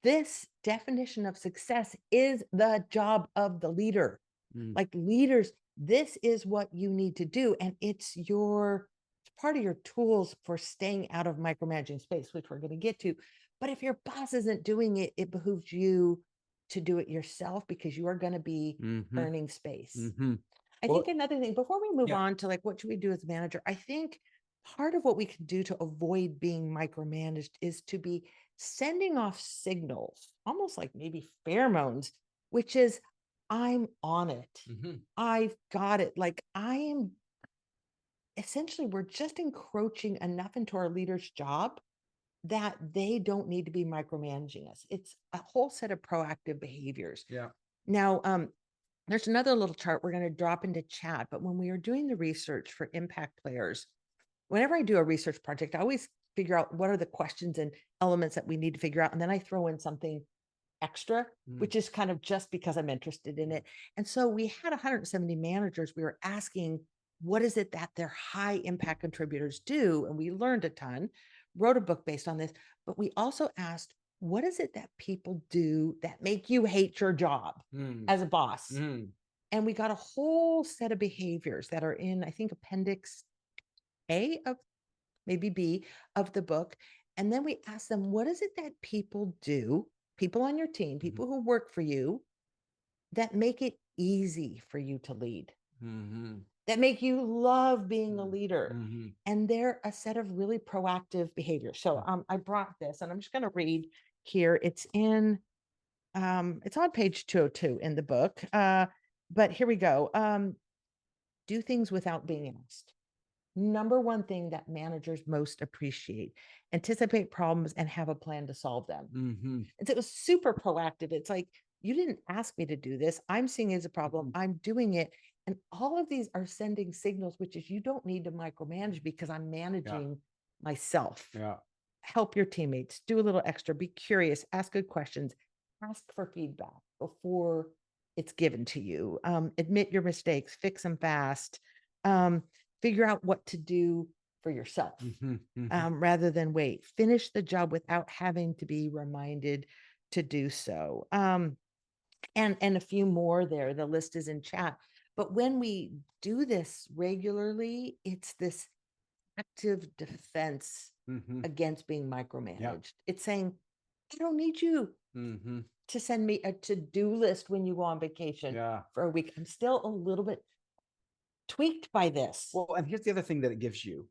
Speaker 2: this definition of success is the job of the leader. Like leaders, this is what you need to do. And it's part of your tools for staying out of micromanaging space, which we're going to get to. But if your boss isn't doing it, it behooves you to do it yourself, because you are going to be earning space. I think another thing, before we move on to like, what should we do as a manager? I think part of what we can do to avoid being micromanaged is to be sending off signals, almost like maybe pheromones, which is, I'm on it. I've got it. Like essentially, we're just encroaching enough into our leader's job that they don't need to be micromanaging us. It's a whole set of proactive behaviors.
Speaker 1: Yeah.
Speaker 2: Now, there's another little chart we're going to drop into chat, but when we are doing the research for impact players, whenever I do a research project, I always figure out what are the questions and elements that we need to figure out. And then I throw in something extra, which is kind of just because I'm interested in it. And so we had 170 managers. We were asking, what is it that their high impact contributors do? And we learned a ton, wrote a book based on this, but we also asked, what is it that people do that make you hate your job as a boss? And we got a whole set of behaviors that are in, I think, Appendix A of maybe B of the book. And then we asked them, what is it that people do, people on your team, people who work for you, that make it easy for you to lead, that make you love being a leader? And they're a set of really proactive behaviors. So I brought this, and I'm just going to read here. It's on page 202 in the book. But here we go. Do things without being asked. Number one thing that managers most appreciate: anticipate problems and have a plan to solve them. And so it was super proactive. It's like, you didn't ask me to do this. I'm seeing it as a problem. I'm doing it. And all of these are sending signals, which is, you don't need to micromanage because I'm managing myself. Help your teammates, do a little extra, be curious, ask good questions, ask for feedback before it's given to you. Admit your mistakes, fix them fast. Figure out what to do for yourself rather than wait. Finish the job without having to be reminded to do so. And a few more there. The list is in chat. But when we do this regularly, it's this active defense against being micromanaged. It's saying, I don't need you to send me a to-do list when you go on vacation for a week. I'm still a little bit tweaked by this.
Speaker 1: Well, and here's the other thing that it gives you.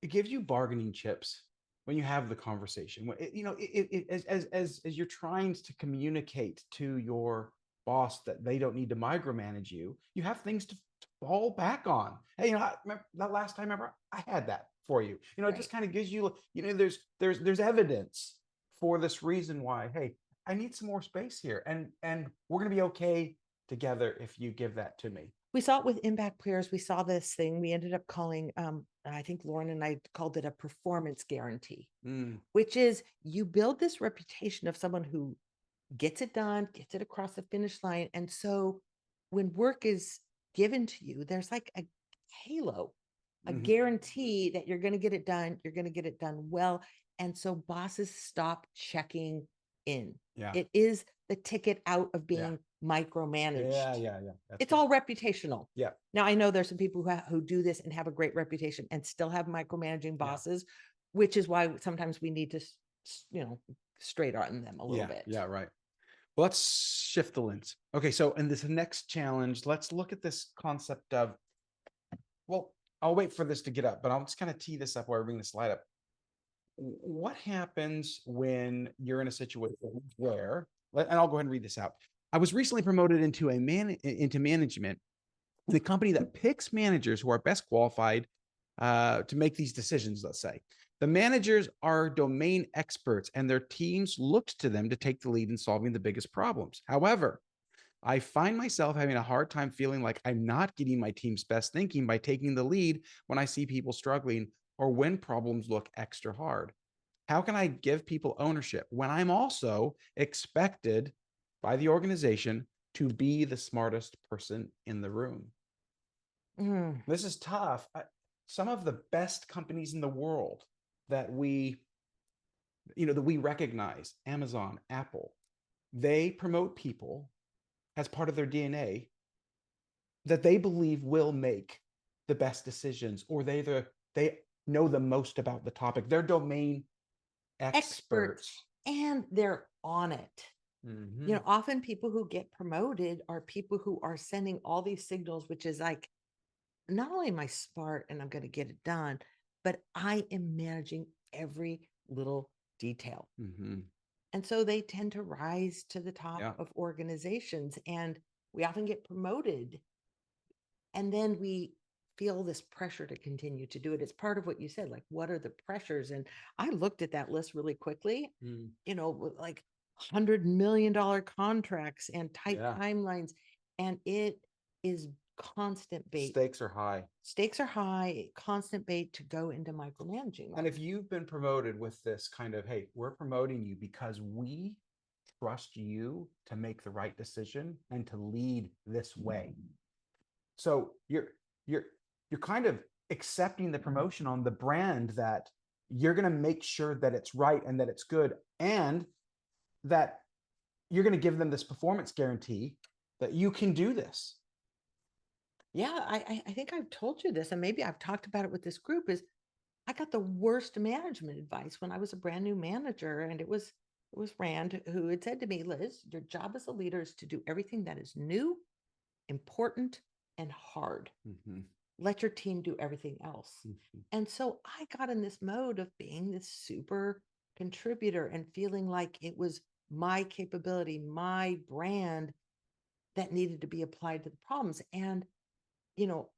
Speaker 1: It gives you bargaining chips when you have the conversation. As you're trying to communicate to your boss that they don't need to micromanage you, you have things to fall back on. Hey, remember that last time, I had that for you. It just kind of gives you, there's evidence for this reason why, hey, I need some more space here, and we're going to be okay together if you give that to me.
Speaker 2: We saw it with impact players. We saw this thing we ended up calling, I think Lauren and I called it a performance guarantee, which is, you build this reputation of someone who gets it done, gets it across the finish line. And so when work is given to you, there's like a halo, a guarantee that you're going to get it done. You're going to get it done well. And so bosses stop checking in. It is the ticket out of being micromanaged. It's all reputational. Now, I know there's some people who do this and have a great reputation and still have micromanaging bosses, which is why sometimes we need to, straight on them a little bit.
Speaker 1: Right. Well, let's shift the lens. Okay, so in this next challenge, let's look at this concept of, well, I'll wait for this to get up, but I'll just kind of tee this up while I bring the slide up. What happens when you're in a situation where, and I'll go ahead and read this out. I was recently promoted into management in a company that picks managers who are best qualified to make these decisions, let's say. The managers are domain experts and their teams looked to them to take the lead in solving the biggest problems. However, I find myself having a hard time feeling like I'm not getting my team's best thinking by taking the lead when I see people struggling or when problems look extra hard. How can I give people ownership when I'm also expected by the organization to be the smartest person in the room.
Speaker 2: Mm.
Speaker 1: This is tough. Some of the best companies in the world that we recognize, Amazon, Apple, they promote people as part of their DNA that they believe will make the best decisions, or they know the most about the topic. They're domain experts.
Speaker 2: And they're on it.
Speaker 1: Mhm.
Speaker 2: You know, often people who get promoted are people who are sending all these signals, which is like, not only am I smart and I'm going to get it done, but I am managing every little detail.
Speaker 1: Mhm.
Speaker 2: And so they tend to rise to the top
Speaker 1: Yeah.
Speaker 2: of organizations, and we often get promoted. And then we feel this pressure to continue to do it. It's part of what you said, like, what are the pressures? And I looked at that list really quickly,
Speaker 1: Mm.
Speaker 2: you know, with like $100 million contracts and tight
Speaker 1: Yeah.
Speaker 2: timelines. And it is constant bait.
Speaker 1: Stakes are high.
Speaker 2: Stakes are high, constant bait to go into micromanaging.
Speaker 1: And if you've been promoted with this kind of, hey, we're promoting you because we trust you to make the right decision and to lead this way. So you're kind of accepting the promotion on the brand that you're going to make sure that it's right and that it's good, and that you're going to give them this performance guarantee that you can do this.
Speaker 2: Yeah, I think I've told you this, and maybe I've talked about it with this group, is I got the worst management advice when I was a brand new manager, and it was Rand who had said to me, Liz, your job as a leader is to do everything that is new, important, and hard.
Speaker 1: Mm-hmm.
Speaker 2: Let your team do everything else. Mm-hmm. And so I got in this mode of being this super contributor and feeling like it was my capability, my brand that needed to be applied to the problems. And, you know,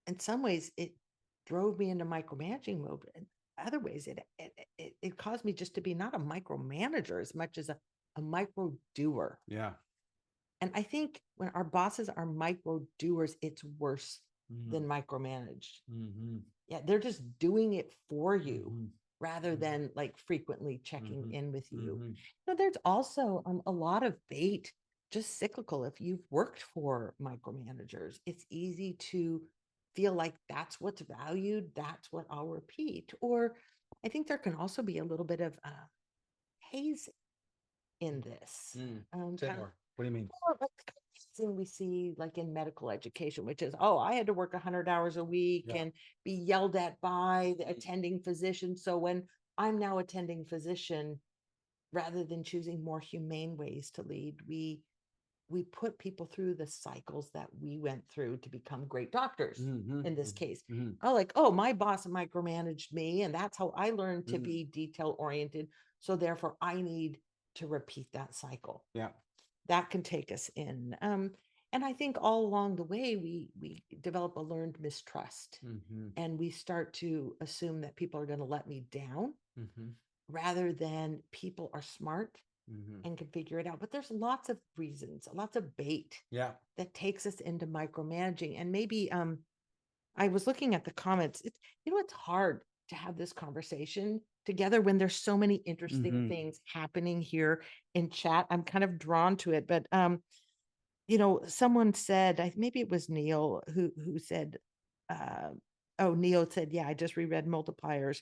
Speaker 2: in some ways it drove me into micromanaging mode. In other ways, it caused me just to be not a micromanager as much as a micro doer.
Speaker 1: Yeah.
Speaker 2: And I think when our bosses are micro doers, it's worse than micromanaged. Mm-hmm. Yeah, they're just doing it for you rather than like frequently checking in with you. You know, there's also a lot of bait, just cyclical. If you've worked for micromanagers, it's easy to feel like that's what's valued, that's what I'll repeat. Or I think there can also be a little bit of haze in this.
Speaker 1: What do you mean?
Speaker 2: Like we see like in medical education, which is, oh, I had to work 100 hours a week and be yelled at by the attending physician. So when I'm now attending physician, rather than choosing more humane ways to lead, we put people through the cycles that we went through to become great doctors. In this case, oh, like, oh, my boss micromanaged me, and that's how I learned to be detail oriented. So therefore I need to repeat that cycle.
Speaker 1: Yeah.
Speaker 2: That can take us in. And I think all along the way, we develop a learned mistrust, and we start to assume that people are going to let me down rather than people are smart and can figure it out. But there's lots of reasons, lots of bait that takes us into micromanaging. And maybe I was looking at the comments. It's hard to have this conversation together when there's so many interesting things happening here in chat. I'm kind of drawn to it, but someone said, maybe it was Neil who said, Neil said, yeah, I just reread Multipliers,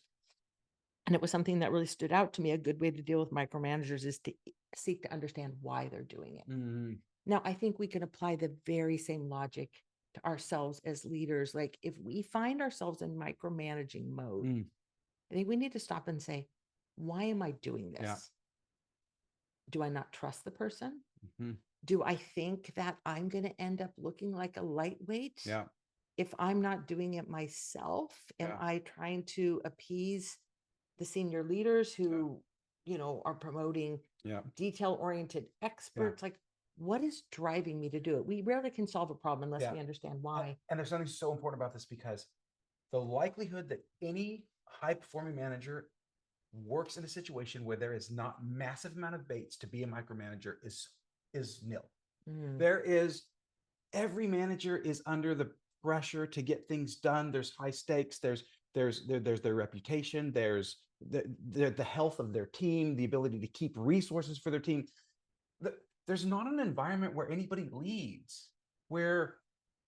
Speaker 2: and it was something that really stood out to me. A good way to deal with micromanagers is to seek to understand why they're doing it. Now, I think we can apply the very same logic to ourselves as leaders. Like if we find ourselves in micromanaging mode, I think we need to stop and say, why am I doing this?
Speaker 1: Yeah.
Speaker 2: Do I not trust the person? Do I think that I'm going to end up looking like a lightweight?
Speaker 1: Yeah.
Speaker 2: If I'm not doing it myself, am I trying to appease the senior leaders who, are promoting detail-oriented experts? Like, what is driving me to do it? We rarely can solve a problem unless we understand why.
Speaker 1: And there's something so important about this, because the likelihood that any high-performing manager works in a situation where there is not massive amount of baits to be a micromanager is nil. Every manager is under the pressure to get things done. There's high stakes. There's their reputation. There's the health of their team, the ability to keep resources for their team. there's not an environment where anybody leads, where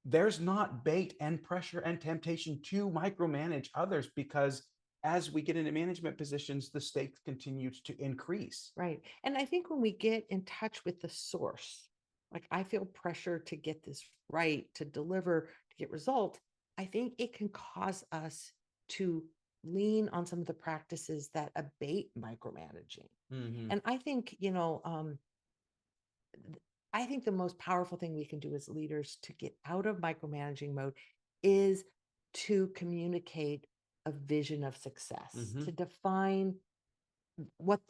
Speaker 1: there's not bait and pressure and temptation to micromanage others, because as we get into management positions, the stakes continues to increase.
Speaker 2: Right. And I think when we get in touch with the source, like I feel pressure to get this right, to deliver, to get results, I think it can cause us to lean on some of the practices that abate micromanaging.
Speaker 1: Mhm.
Speaker 2: And I think, I think the most powerful thing we can do as leaders to get out of micromanaging mode is to communicate a vision of success, to define what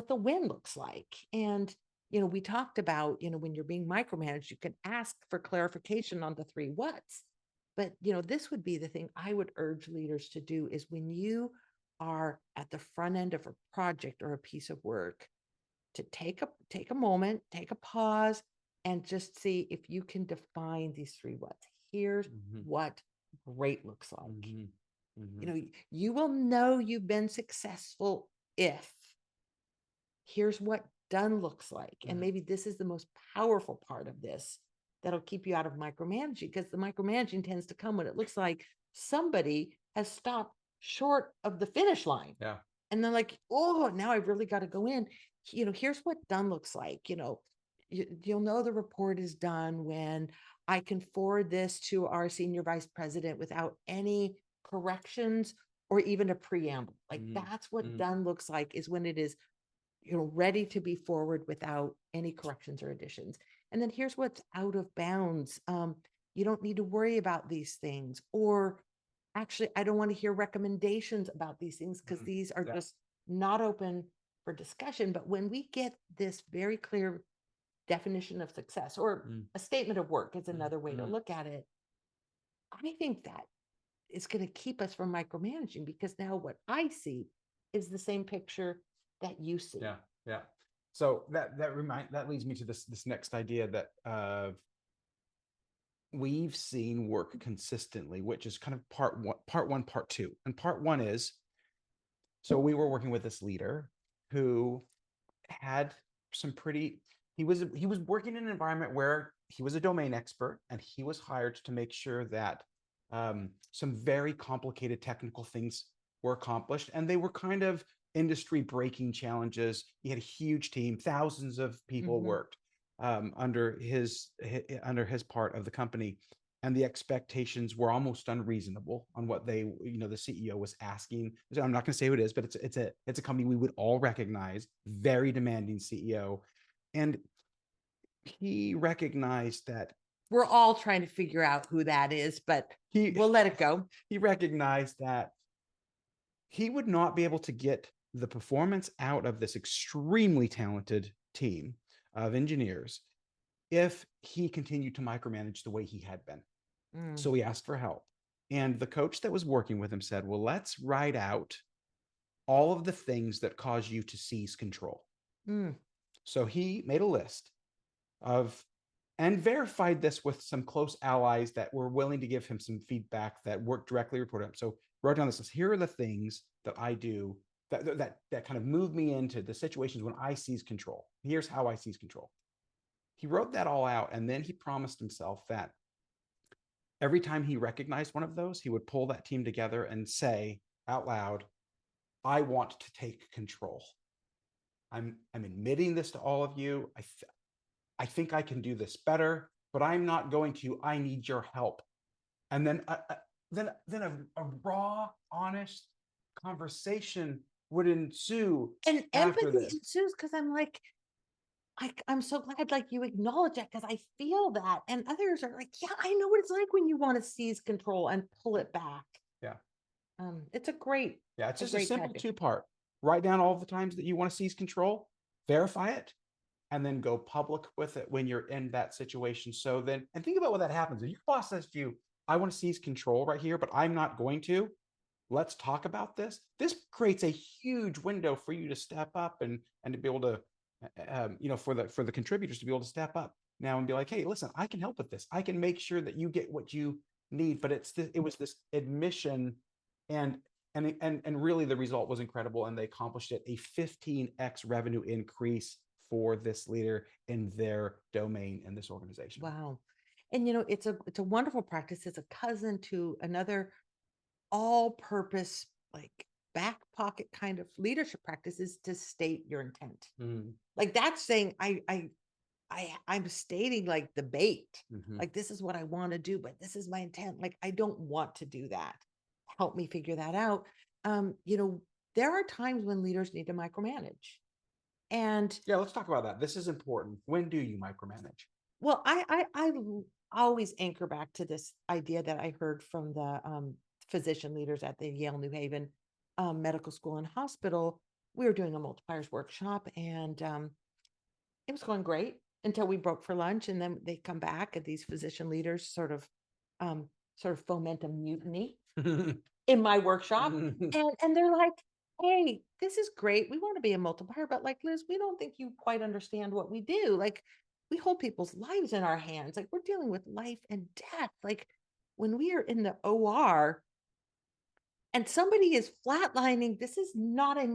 Speaker 2: the win looks like. And we talked about, when you're being micromanaged, you can ask for clarification on the three what's. But this would be the thing I would urge leaders to do, is when you are at the front end of a project or a piece of work, to take a moment, take a pause, and just see if you can define these three what's. Here's what great looks like. You will know you've been successful if here's what done looks like. And maybe this is the most powerful part of this that'll keep you out of micromanaging, because the micromanaging tends to come when it looks like somebody has stopped short of the finish line.
Speaker 1: Yeah.
Speaker 2: And then like, oh, now I've really got to go in. Here's what done looks like. You'll know the report is done when I can forward this to our senior vice president without any corrections or even a preamble. Like that's what done looks like, is when it is ready to be forward without any corrections or additions. And then here's what's out of bounds. You don't need to worry about these things. Or actually, I don't want to hear recommendations about these things, because these are just not open for discussion. But when we get this very clear definition of success, or a statement of work is another way to look at it, I think that is going to keep us from micromanaging, because now what I see is the same picture that you see.
Speaker 1: Yeah. So that leads me to this next idea that we've seen work consistently, which is kind of part one, part two. And part one is, so we were working with this leader who had some he was working in an environment where he was a domain expert, and he was hired to make sure that some very complicated technical things were accomplished, and they were kind of industry breaking challenges. He had a huge team, thousands of people worked under his part of the company, and the expectations were almost unreasonable on what the CEO was asking. So I'm not going to say who it is, but it's a company we would all recognize, very demanding CEO. And he recognized that
Speaker 2: we're all trying to figure out who that is, but we'll let it go.
Speaker 1: He recognized that he would not be able to get the performance out of this extremely talented team of engineers if he continued to micromanage the way he had been. So he asked for help. And the coach that was working with him said, well, let's write out all of the things that cause you to seize control. So he made a list and verified this with some close allies that were willing to give him some feedback that worked directly reported up. So wrote down this list. Here are the things that I do that kind of move me into the situations when I seize control. Here's how I seize control. He wrote that all out, and then he promised himself that every time he recognized one of those, he would pull that team together and say out loud, I want to take control. I'm admitting this to all of you. I think I can do this better, but I'm not going to. I need your help. And then a raw, honest conversation would ensue.
Speaker 2: And empathy ensues, because I'm so glad you acknowledge that, because I feel that. And others are like, yeah, I know what it's like when you want to seize control and pull it back.
Speaker 1: Yeah.
Speaker 2: It's a great.
Speaker 1: Yeah, it's just a simple two-part. Write down all the times that you want to seize control, verify it, and then go public with it when you're in that situation. So then, and think about what that happens. If your boss says to you, I want to seize control right here, but I'm not going to. Let's talk about this. This creates a huge window for you to step up and to be able to, for the contributors to be able to step up now and be like, hey, listen, I can help with this. I can make sure that you get what you need. But it was this admission, and really the result was incredible, and they accomplished it, a 15x revenue increase for this leader in their domain in this organization.
Speaker 2: Wow. And it's a wonderful practice. It's a cousin to another all-purpose, like back pocket kind of leadership practice is to state your intent.
Speaker 1: Mm,
Speaker 2: Like that's saying I'm stating like the bait.
Speaker 1: mhm.
Speaker 2: Like this is what I want to do, but this is my intent. Like I don't want to do that. Help me figure that out. There are times when leaders need to micromanage. And
Speaker 1: Yeah, let's talk about that. This is important. When do you micromanage?
Speaker 2: well, I always anchor back to this idea that I heard from the physician leaders at the Yale New Haven Medical School and Hospital. We were doing a multipliers workshop, and it was going great until we broke for lunch, and then they come back, and these physician leaders sort of foment a mutiny in my workshop, and they're like, "Hey, this is great. We want to be a multiplier, but like Liz, we don't think you quite understand what we do. Like, we hold people's lives in our hands. Like, we're dealing with life and death. Like, when we are in the OR and somebody is flatlining, this is not a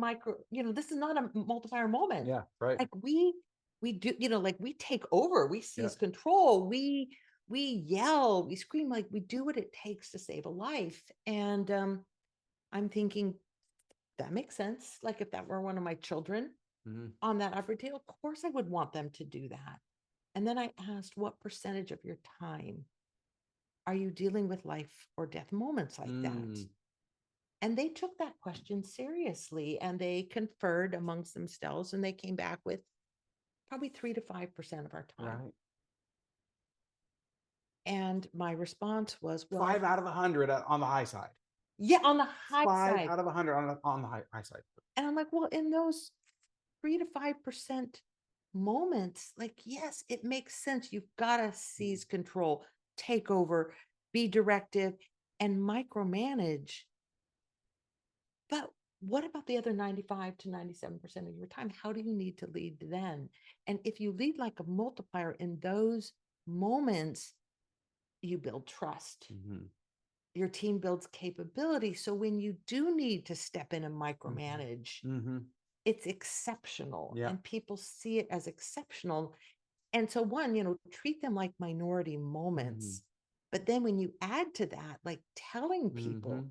Speaker 2: this is not a multiplier moment.
Speaker 1: Yeah, right.
Speaker 2: Like we do, like we take over, we seize control, we yell, we scream, like we do what it takes to save a life. And I'm thinking that makes sense. Like if that were one of my children on that operating table, of course I would want them to do that. And then I asked, what percentage of your time are you dealing with life or death moments like that? And they took that question seriously, and they conferred amongst themselves, and they came back with probably 3 to 5% of our time.
Speaker 1: Right.
Speaker 2: And my response was, well,
Speaker 1: 5 out of 100 on the high side.
Speaker 2: Yeah, on the high
Speaker 1: 5
Speaker 2: side.
Speaker 1: out of 100 on the high side.
Speaker 2: And I'm like, well, in those 3 to 5% moments, like, yes, it makes sense. You've got to seize control, take over, be directive, and micromanage. But what about the other 95 to 97% of your time? How do you need to lead then? And if you lead like a multiplier in those moments, you build trust. Your team builds capability. So when you do need to step in and micromanage, it's exceptional, and people see it as exceptional. And so treat them like minority moments. But then when you add to that, like telling people,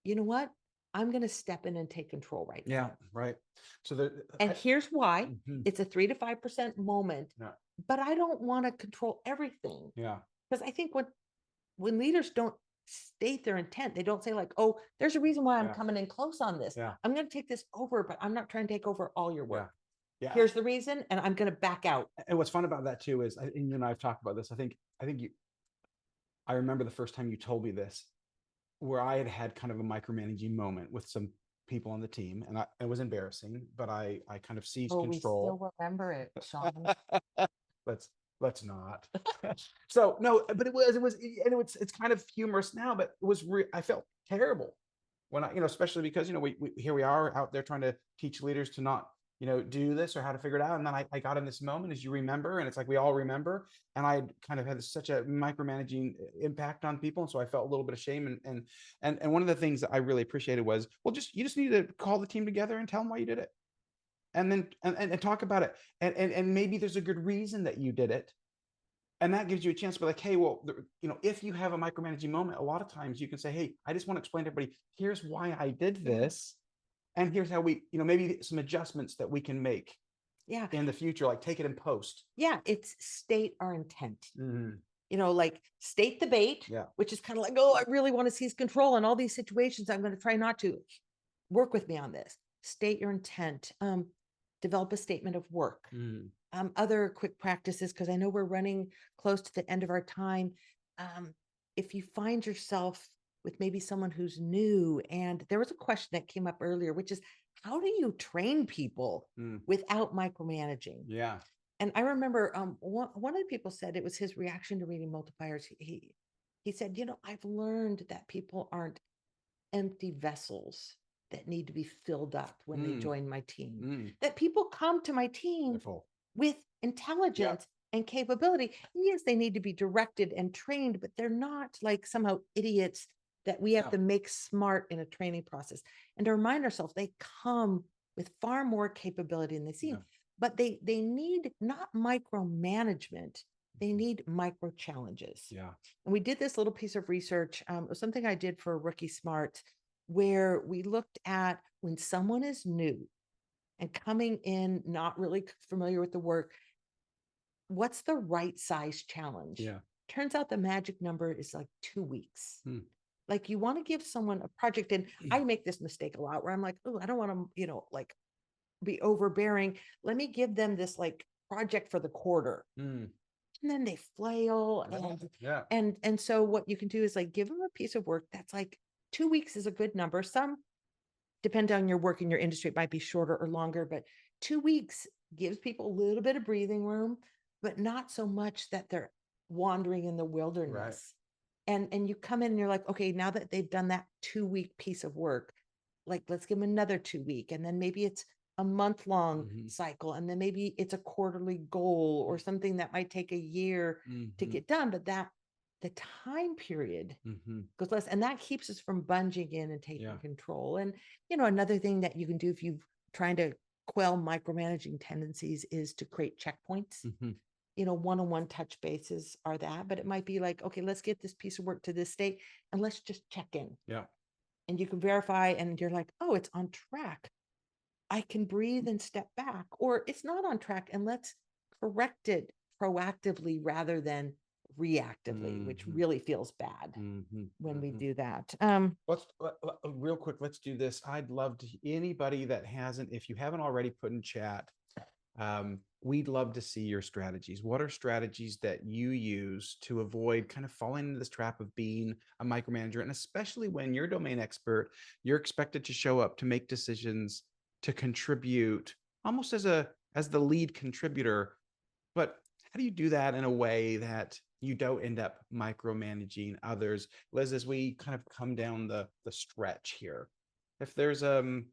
Speaker 2: you know what? I'm going to step in and take control right now.
Speaker 1: Yeah, right. So
Speaker 2: here's why. It's a 3 to 5% moment, but I don't want to control everything.
Speaker 1: Yeah.
Speaker 2: Because I think when leaders don't state their intent, they don't say like, oh, there's a reason why I'm coming in close on this. I'm going to take this over, but I'm not trying to take over all your work. Here's the reason, and I'm going to back out.
Speaker 1: And what's fun about that too is, and you and I have talked about this. I remember the first time you told me this, where I had kind of a micromanaging moment with some people on the team, and it was embarrassing, but I kind of seized control.
Speaker 2: We still remember it, Shawn.
Speaker 1: Let's not. So no, but it's kind of humorous now, but it was I felt terrible when especially because we here we are out there trying to teach leaders to not do this or how to figure it out, and then I got in this moment, as you remember, and it's like we all remember, and I kind of had such a micromanaging impact on people, and so I felt a little bit of shame, and one of the things that I really appreciated was, well, you just need to call the team together and tell them why you did it, and then and talk about it, and maybe there's a good reason that you did it, and that gives you a chance to be like, hey, well, if you have a micromanaging moment, a lot of times you can say, hey, I just want to explain to everybody, here's why I did this. And here's how we, maybe some adjustments that we can make in the future, like take it in post.
Speaker 2: Yeah, it's state our intent. Like state the bait, which is kind of like, oh, I really want to seize control in all these situations. I'm going to try not to. Work with me on this. State your intent. Develop a statement of work. Other quick practices, because I know we're running close to the end of our time. If you find yourself with maybe someone who's new, and there was a question that came up earlier, which is, how do you train people without micromanaging?
Speaker 1: Yeah.
Speaker 2: And I remember one of the people said it was his reaction to reading Multipliers. He said, I've learned that people aren't empty vessels that need to be filled up when they join my team. That people come to my team with intelligence and capability. Yes, they need to be directed and trained, but they're not like somehow idiots that we have to make smart in a training process. And to remind ourselves, they come with far more capability than they seem. but they need not micromanagement, they need micro challenges.
Speaker 1: Yeah.
Speaker 2: And we did this little piece of research. It was something I did for Rookie Smart, where we looked at when someone is new and coming in, not really familiar with the work, what's the right size challenge?
Speaker 1: Yeah.
Speaker 2: Turns out the magic number is like 2 weeks.
Speaker 1: Hmm.
Speaker 2: Like you want to give someone a project, and I make this mistake a lot where I'm like, oh, I don't want to, like be overbearing. Let me give them this like project for the quarter.
Speaker 1: Mm.
Speaker 2: And then they flail.
Speaker 1: Yeah.
Speaker 2: And so what you can do is like give them a piece of work that's like 2 weeks is a good number. Some, depending on your work in your industry, it might be shorter or longer, but 2 weeks gives people a little bit of breathing room, but not so much that they're wandering in the wilderness. And you come in and you're like, okay, now that they've done that 2 week piece of work, like let's give them another 2 week, and then maybe it's a month-long cycle, and then maybe it's a quarterly goal or something that might take a year to get done, but that the time period goes less, and that keeps us from bunging in and taking control. And another thing that you can do if you're trying to quell micromanaging tendencies is to create checkpoints. One-on-one touch bases are that, but it might be like, okay, let's get this piece of work to this state and let's just check in.
Speaker 1: Yeah.
Speaker 2: And you can verify, and you're like, oh, it's on track. I can breathe and step back, or it's not on track, and let's correct it proactively rather than reactively, which really feels bad when we do that.
Speaker 1: Let's real quick, let's do this. I'd love to, anybody that hasn't, if you haven't already put in chat, we'd love to see your strategies. What are strategies that you use to avoid kind of falling into this trap of being a micromanager? And especially when you're a domain expert, you're expected to show up to make decisions, to contribute almost as the lead contributor. But how do you do that in a way that you don't end up micromanaging others? Liz, as we kind of come down the stretch here, if there's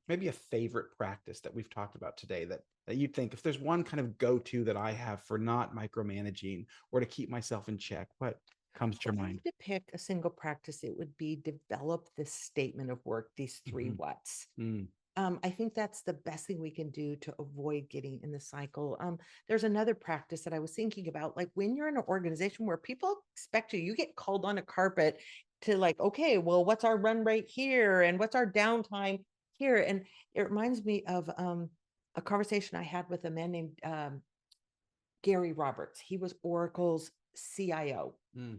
Speaker 1: maybe a favorite practice that we've talked about today that you'd think, if there's one kind of go-to that I have for not micromanaging or to keep myself in check, what comes to your mind?
Speaker 2: To pick a single practice, it would be develop this statement of work, these 3 whats. I think that's the best thing we can do to avoid getting in the cycle. There's another practice that I was thinking about, like when you're in an organization where people expect you get called on a carpet to like, okay, well, what's our run rate here? And what's our downtime here? And it reminds me of a conversation I had with a man named Gary Roberts. He was Oracle's CIO.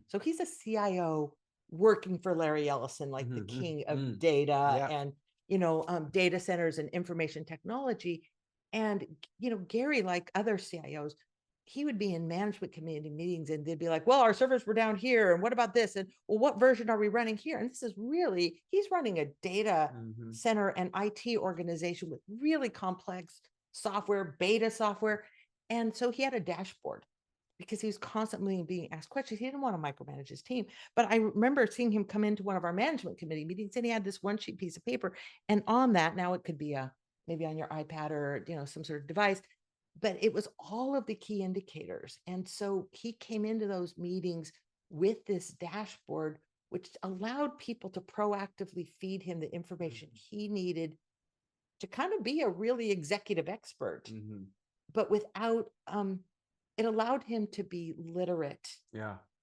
Speaker 2: So he's a CIO working for Larry Ellison, like the king of data and data centers and information technology. And, Gary, like other CIOs, he would be in management committee meetings and they'd be like, well, our servers were down here. And what about this? And well, what version are we running here? And this is really, he's running a data center and IT organization with really complex software, beta software. And so he had a dashboard because he was constantly being asked questions. He didn't want to micromanage his team. But I remember seeing him come into one of our management committee meetings and he had this one sheet piece of paper. And on that, now it could be maybe on your iPad or, some sort of device, but it was all of the key indicators. And so he came into those meetings with this dashboard, which allowed people to proactively feed him the information he needed to kind of be a really executive expert, but without, it allowed him to be literate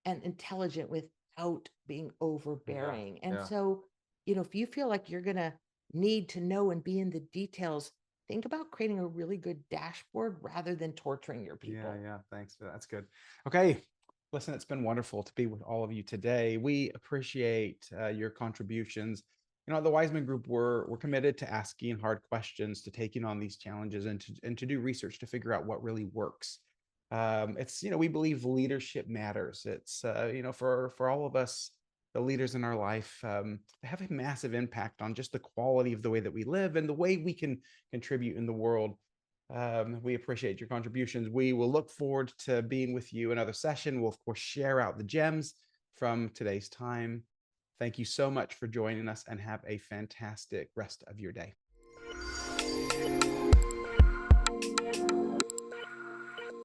Speaker 2: and intelligent without being overbearing. And so, if you feel like you're going to need to know and be in the details, think about creating a really good dashboard rather than torturing your people.
Speaker 1: Yeah. Thanks for that. That's good. Okay. Listen, it's been wonderful to be with all of you today. We appreciate your contributions. At the Wiseman Group, we're committed to asking hard questions, to taking on these challenges, and to do research to figure out what really works. It's, we believe leadership matters. It's, for all of us, the leaders in our life, they have a massive impact on just the quality of the way that we live and the way we can contribute in the world. We appreciate your contributions. We will look forward to being with you another session. We'll, of course, share out the gems from today's time. Thank you so much for joining us and have a fantastic rest of your day.